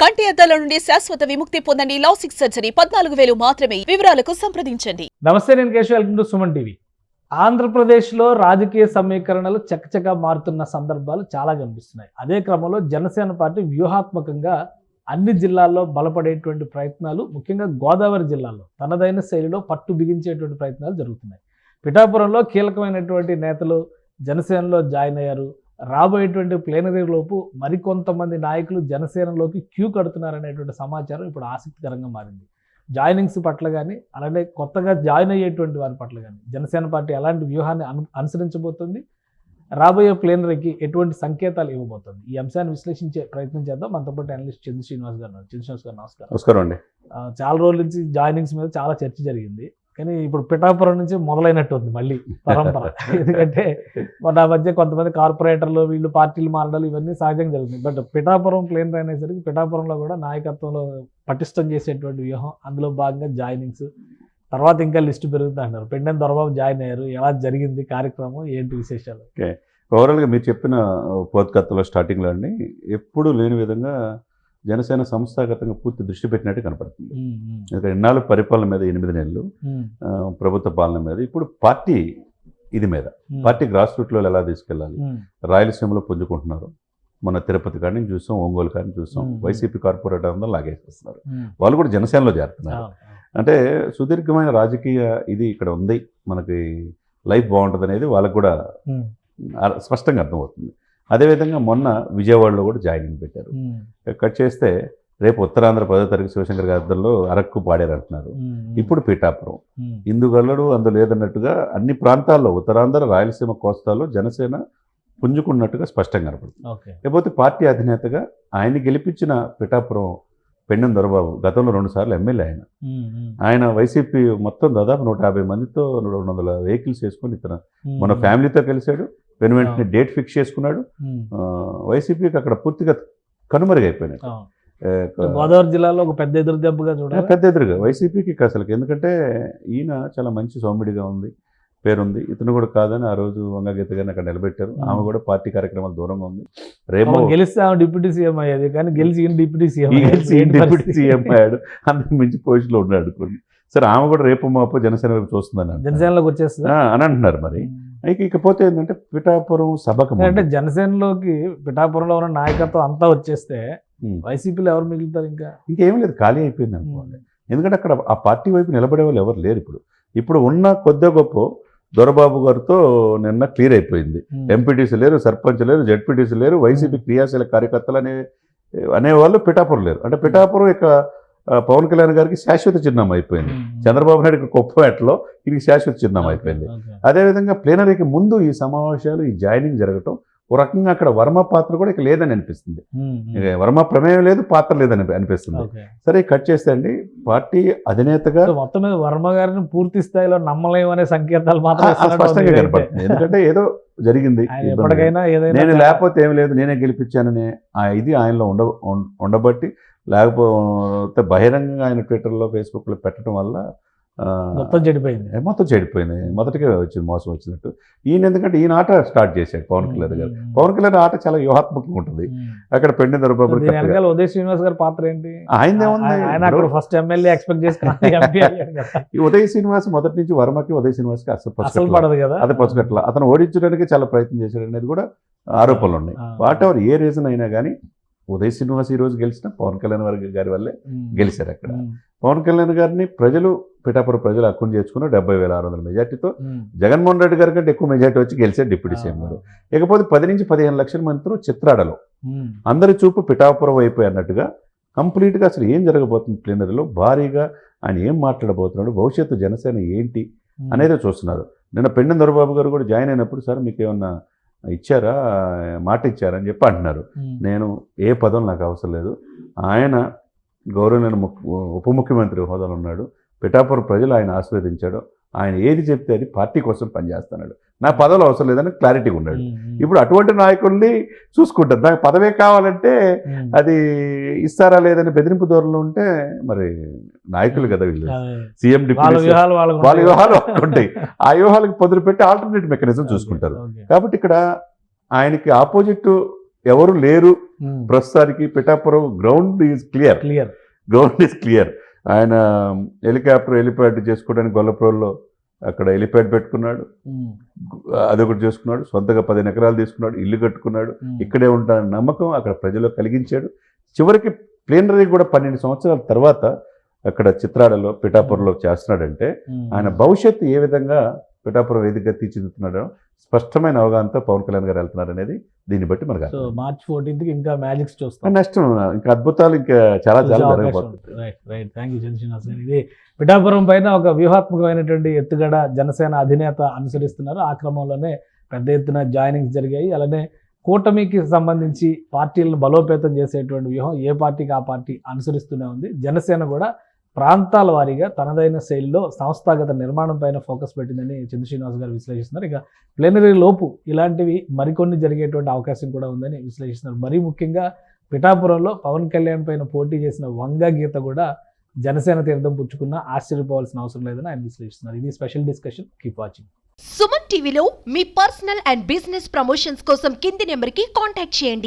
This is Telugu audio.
కంటి అద్దాల నుండి శాశ్వత విముక్తి పొందండి. లాసిక్ సర్జరీ 14,000 మాత్రమే. వివరాలకు సంప్రదించండి. నమస్తే, నేను Keshav. Welcome to Suman TV. ఆంధ్రప్రదేశ్లో రాజకీయ సమీకరణలు చకచకా మారుతున్న సందర్భాలు చాలా కనిపిస్తున్నాయి. అదే క్రమంలో జనసేన పార్టీ వ్యూహాత్మకంగా అన్ని జిల్లాల్లో బలపడేటువంటి ప్రయత్నాలు, ముఖ్యంగా గోదావరి జిల్లాలో తనదైన శైలిలో పట్టు బిగించేటువంటి ప్రయత్నాలు జరుగుతున్నాయి. పిఠాపురంలో కీలకమైనటువంటి నేతలు జనసేనలో జాయిన్ అయ్యారు. రాబోయేటువంటి ప్లేనరీ లోపు మరికొంతమంది నాయకులు జనసేనలోకి క్యూ కడుతున్నారనేటువంటి సమాచారం ఇప్పుడు ఆసక్తికరంగా మారింది. జాయినింగ్స్ పట్ల కానీ, అలానే కొత్తగా జాయిన్ అయ్యేటువంటి వారి పట్ల కానీ జనసేన పార్టీ ఎలాంటి వ్యూహాన్ని అనుసరించబోతుంది, రాబోయే ప్లేనరీకి ఎటువంటి సంకేతాలు ఇవ్వబోతుంది, ఈ అంశాన్ని విశ్లేషించే ప్రయత్నం చేద్దాం. మనతో పాటు అనలిస్ట్ చంద్ర శ్రీనివాస్ గారు. చంద్ర శ్రీనివాస్ గారు నమస్కారం. నమస్కారం అండి. చాలా రోజుల నుంచి జాయినింగ్స్ మీద చాలా చర్చ జరిగింది, కానీ ఇప్పుడు పిఠాపురం నుంచి మొదలైనట్టు ఉంది మళ్ళీ పరంపర. ఎందుకంటే మన మధ్య కొంతమంది కార్పొరేటర్లు వీళ్ళు పార్టీలు మారడాలు ఇవన్నీ సహజంగా జరుగుతుంది. బట్ పిఠాపురం ప్లేనరీ అనేసరికి పిఠాపురంలో కూడా నాయకత్వంలో పటిష్టం చేసేటువంటి వ్యూహం, అందులో భాగంగా జాయినింగ్స్, తర్వాత ఇంకా లిస్టు పెరుగుతుంది అంటారు. పెండెం దొరబాబు జాయిన్ అయ్యారు. ఎలా జరిగింది కార్యక్రమం, ఏంటి విశేషాలు? ఓకే, ఓవరాల్గా మీరు చెప్పిన పోద్కత్తులో స్టార్టింగ్లో అండి ఎప్పుడు లేని విధంగా జనసేన సంస్థాగతంగా పూర్తి దృష్టి పెట్టినట్టు కనపడుతుంది. ఎందుకంటే ఎన్నాళ్ళు పరిపాలన మీద 8 నెలలు ప్రభుత్వ పాలన మీద, ఇప్పుడు పార్టీ ఇది మీద పార్టీ గ్రాస్ రూట్లో ఎలా తీసుకెళ్ళాలి, రాయలసీమలో పుంజుకుంటున్నారు. మన తిరుపతి కానీ చూసాం, ఒంగోలు కానీ చూసాం, వైసీపీ కార్పొరేటర్ అందరూ లాగేసేస్తున్నారు. వాళ్ళు కూడా జనసేనలో చేరుతున్నారు. అంటే సుదీర్ఘమైన రాజకీయ ఇది ఇక్కడ ఉంది, మనకి లైఫ్ బాగుంటుంది అనేది వాళ్ళకు కూడా స్పష్టంగా అర్థమవుతుంది. అదేవిధంగా మొన్న విజయవాడలో కూడా జాయినింగ్ పెట్టారు. కట్ చేస్తే రేపు ఉత్తరాంధ్ర 10వ తరగతి శివశంకర్ గారిలో అరకు పాడారు అంటున్నారు. ఇప్పుడు పిఠాపురం ఇందుగలడు అందు లేదన్నట్టుగా అన్ని ప్రాంతాల్లో ఉత్తరాంధ్ర, రాయలసీమ, కోస్తాల్లో జనసేన పుంజుకున్నట్టుగా స్పష్టంగా కనపడుతుంది. లేకపోతే పార్టీ అధినేతగా ఆయన గెలిపించిన పిఠాపురం పెండెం దొరబాబు గతంలో 2 సార్లు ఎమ్మెల్యే. ఆయన వైసీపీ మొత్తం దాదాపు 150 మందితో 200 వెహికల్స్ వేసుకొని ఇతను మన ఫ్యామిలీతో కలిశాడు. వెంటనే డేట్ ఫిక్స్ చేసుకున్నాడు. వైసీపీకి అక్కడ పూర్తిగా కనుమరుగైపోయినాయి. గోదావరి జిల్లాలో ఒక పెద్ద ఎదురు దెబ్బగా చూడాలి, పెద్ద ఎదురుగా వైసీపీకి అసలు. ఎందుకంటే ఈయన చాలా మంచి సౌమ్యుడిగా ఉంది, పేరుంది. ఇతను కూడా కాదని ఆ రోజు వంగగీత గారిని అక్కడ నిలబెట్టారు. ఆమె కూడా పార్టీ కార్యక్రమాలు దూరంగా ఉంది. రేపు గెలిస్తే ఆమె డిప్యూటీ సీఎం అయ్యేది, కానీ గెలిచి డిప్యూటీ సీఎం అయ్యాడు. అంతకు మించి పొజిషన్లో ఉన్నాడు. సరే, ఆమె కూడా రేపు మాపు జనసేన వైపు చూస్తుందని జనసేనలోకి వచ్చేస్తుంది అని అంటున్నారు. మరి ఇకపోతే ఏంటంటే పిఠాపురం సభకు అంటే జనసేనలోకి పిఠాపురంలో ఉన్న నాయకత్వం అంతా వచ్చేస్తే వైసీపీలో ఎవరు మిగులుతారు? ఇంకేం లేదు, ఖాళీ అయిపోయింది అనుకోండి. ఎందుకంటే అక్కడ ఆ పార్టీ వైపు నిలబడే వాళ్ళు ఎవరు లేరు. ఇప్పుడు ఉన్న కొద్ది గొప్ప దొరబాబు గారితో నిన్న క్లియర్ అయిపోయింది. ఎంపీటీసీ లేరు, సర్పంచ్ లేరు, జెడ్పీటీసీ లేరు, వైసీపీ క్రియాశీల కార్యకర్తలు అనేవాళ్ళు పిఠాపురం లేరు. అంటే పిఠాపురం ఇక పవన్ కళ్యాణ్ గారికి శాశ్వత చిహ్నం అయిపోయింది. చంద్రబాబు నాయుడు కొప్పేటలో ఇది శాశ్వత చిహ్నం అయిపోయింది. అదేవిధంగా ప్లేనరీకి ముందు ఈ సమావేశాలు, ఈ జాయినింగ్ జరగటం ఒక రకంగా అక్కడ వర్మ పాత్ర కూడా ఇక లేదని అనిపిస్తుంది. వర్మ ప్రమేయం లేదు, పాత్ర లేదని అనిపిస్తుంది. సరే, కట్ చేస్తే అండి పార్టీ అధినేతగా మొత్తం మీద వర్మ గారిని పూర్తి స్థాయిలో నమ్మలేము అనే సంకేతాలు మాత్రం స్పష్టంగా కనపడుతుంది. ఎందుకంటే ఏదో జరిగింది, నేను లేకపోతే ఏం లేదు, నేనే గెలిపించాననే ఇది ఆయనలో ఉండబట్టి, లేకపోతే బహిరంగంగా ఆయన ట్విట్టర్లో, ఫేస్బుక్లో పెట్టడం వల్ల మొత్తం చెడిపోయింది. మొదటిగా వచ్చింది, మోసం వచ్చినట్టు. ఈయన ఎందుకంటే ఈయన ఆట స్టార్ట్ చేశాడు పవన్ కళ్యాణ్ గారు. పవన్ కళ్యాణ్ ఆట చాలా వ్యూహాత్మకంగా ఉంటుంది. అక్కడ పెండెం దొరబాబు, ఉదయ్ శ్రీనివాస్ గారి పాత్ర ఏంటి? ఆయన ఫస్ట్ ఎమ్మెల్యే ఎక్స్పెక్ట్ ఈ ఉదయ్ శ్రీనివాస్ మొదటి నుంచి వర్మకి, ఉదయ్ శ్రీనివాస్కి అసలు పడదు కదా, అది పసుకట్ల. అతను ఓడించడానికి చాలా ప్రయత్నం చేశాడు అనేది కూడా ఆరోపణలు ఉన్నాయి. వాట్ ఎవర్ ఏ రీజన్ అయినా కానీ ఉదయ్ శ్రీనివాస్ ఈ రోజు గెలిచిన పవన్ కళ్యాణ్ గారి వల్లే గెలిచారు. అక్కడ పవన్ కళ్యాణ్ గారిని ప్రజలు, పిఠాపురం ప్రజలు హక్కును చేర్చుకున్న 70,600 మెజార్టీతో జగన్మోహన్ రెడ్డి గారి కంటే ఎక్కువ మెజార్టీ వచ్చి గెలిచారు డిప్యూటీ సీఎం గారు. ఇకపోతే 10 నుంచి 15 లక్షల మందితో చిత్రాడలో అందరి చూపు పిఠాపురం వైపు అన్నట్టుగా కంప్లీట్గా అసలు ఏం జరగబోతుంది ప్లేనరీలో, భారీగా ఆయన ఏం మాట్లాడబోతున్నాడు, భవిష్యత్తు జనసేన ఏంటి అనేది చూస్తున్నారు. నిన్న పెండెం దొరబాబు గారు కూడా జాయిన్ అయినప్పుడు, సార్ మీకు ఏమన్నా ఇచ్చారా, మాట ఇచ్చారని చెప్పి అంటున్నారు. నేను ఏ పదం నాకు అవసరం లేదు, ఆయన గౌరవనీయ ఉప ముఖ్యమంత్రి హోదాలో ఉన్నాడు, పిఠాపురం ప్రజలు ఆయన ఆశీర్వదించాడు, ఆయన ఏది చెప్తే అది పార్టీ కోసం పనిచేస్తున్నాడు, నా పదవులు అవసరం లేదని క్లారిటీగా ఉన్నాడు. ఇప్పుడు అటువంటి నాయకుల్ని చూసుకుంటారు. నాకు పదవే కావాలంటే అది ఇస్తారా లేదని బెదిరింపు ధోరణిలో ఉంటే మరి నాయకులు కదా వీళ్ళు, సీఎం డిప్యూటీ వాళ్ళ వ్యూహాలు ఉంటాయి. ఆ వ్యూహాలకు పొదులు పెట్టి ఆల్టర్నేటివ్ మెకానిజం చూసుకుంటారు. కాబట్టి ఇక్కడ ఆయనకి ఆపోజిట్ ఎవరు లేరు ప్రస్తుతానికి. Pithapuram ground is clear, ground is clear. ఆయన హెలిప్యాడ్ చేసుకోవడానికి గొల్లప్రోల్లో అక్కడ హెలిప్యాడ్ పెట్టుకున్నాడు, అదొకటి చేసుకున్నాడు. సొంతగా 15 ఎకరాలు తీసుకున్నాడు, ఇల్లు కట్టుకున్నాడు, ఇక్కడే ఉంటాడని నమ్మకం అక్కడ ప్రజల్లో కలిగించాడు. చివరికి ప్లేనరీ కూడా 12 సంవత్సరాల తర్వాత అక్కడ చిత్రాడలో పిఠాపురంలో చేస్తున్నాడంటే ఆయన భవిష్యత్తు ఏ విధంగా పిఠాపురం వేదికగా తీర్చిదిద్దుతున్నాడో స్పష్టమైన అవగాహనతో పవన్ కళ్యాణ్ గారు వెళ్తున్నారు అనేది దీన్ని బట్టి మనకు సో మార్చ్ 14th ఇంకా మ్యాజిక్స్ చూస్తాం. నెక్స్ట్ ఇంకా అద్భుతాలు ఇంకా చాలా జరగబోతుంది. రైట్, థ్యాంక్ యూ చంద్రశేఖర్ గారు. ఇది పిఠాపురం పైన ఒక వ్యూహాత్మకమైనటువంటి ఎత్తుగడ జనసేన అధినేత అనుసరిస్తున్నారు. ఆ క్రమంలోనే పెద్ద ఎత్తున జాయినింగ్స్ జరిగాయి. అలానే కూటమికి సంబంధించి పార్టీలను బలోపేతం చేసేటువంటి వ్యూహం ఏ పార్టీకి ఆ పార్టీ అనుసరిస్తూనే ఉంది. జనసేన కూడా ప్రాంతాల వారీగా తనదైన శైలిలో సంస్థాగత నిర్మాణం పైన ఫోకస్ పెట్టిందని చంద్రశ్రీనివాస్ గారు విశ్లేషిస్తున్నారు. ఇక ప్లేనరీ లోపు ఇలాంటివి మరికొన్ని జరిగేటువంటి అవకాశం కూడా ఉందని విశ్లేషిస్తున్నారు. మరీ ముఖ్యంగా పిఠాపురంలో పవన్ కళ్యాణ్ పైన పోటీ చేసిన వంగ గీత కూడా జనసేన తీర్థం పుచ్చుకున్నా ఆశ్చర్యపోవాల్సిన అవసరం లేదని ఆయన విశ్లేషిస్తున్నారు. ఇది special discussion. Keep watching. Suman టీవీలో మీ పర్సనల్ అండ్ బిజినెస్ ప్రమోషన్స్ కోసం కింది నెంబర్కి కాంటాక్ట్ చేయండి.